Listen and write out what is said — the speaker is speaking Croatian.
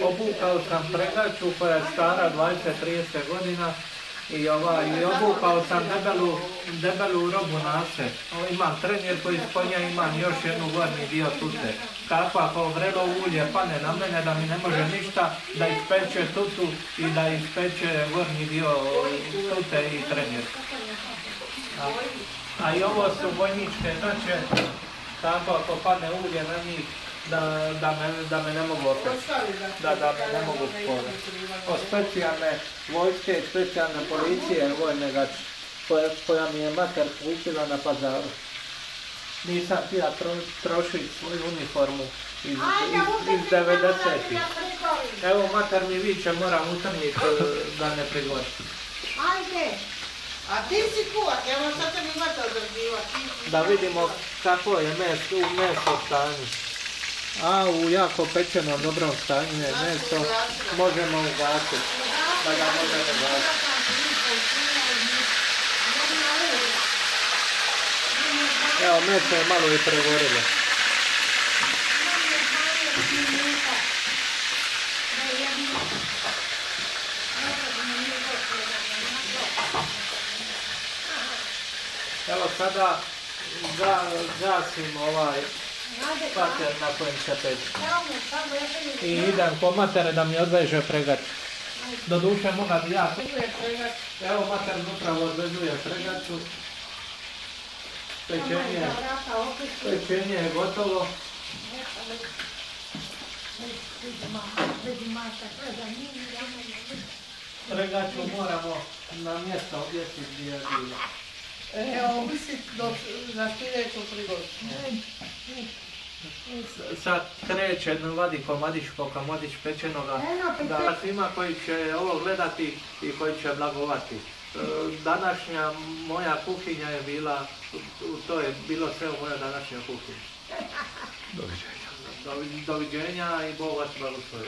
obukao sam pregaču koja je stara 20-30 godina i obukao sam debelu robu nase. Imam trenjer koji sponja, imam još jednu gornji dio tute. Kakva kao vrelo ulje pane na mene da mi ne može ništa da ispeče tutu i da ispeče gornji dio tute i trenjer. A i ovo su vojničke noće, tako ako padne ulje na njih, da me ne mogu opet, da me ne mogu spojiti. O specijalne vojske, specijalne policije vojne gače, koja mi je mater kupila na pazaru. Nisam htio trošiti svoju uniformu iz 90-ih. Evo mater mi viče, moram utrniti da ne prigori. Ajde! A ti si kuvat, evo sad te mi imate održivati. Da vidimo kako je meso stanju. A u jako pečenom dobrom stanju je meso, možemo ugasiti, da ga možemo ugasiti. Evo, meso je malo i pregorilo. Evo sada gasim ovaj pater na kojem se peče. I idem po matere da mi odveže pregač. Doduše moga bi ja. Evo mater upravo odvezuje pregaču. Pečenje je gotovo. Pregaču moramo na mjesto objesiti gdje je bilo. Evo, misli za sljedeću prigodu. Sad kreće vadi komadić po komadić pečenoga, da svima koji će ovo gledati i koji će blagovati. Današnja moja kuhinja je bila, to je bilo sve u mojoj današnjoj kuhinji. Doviđenja. Doviđenja i Bog vas blagoslovi.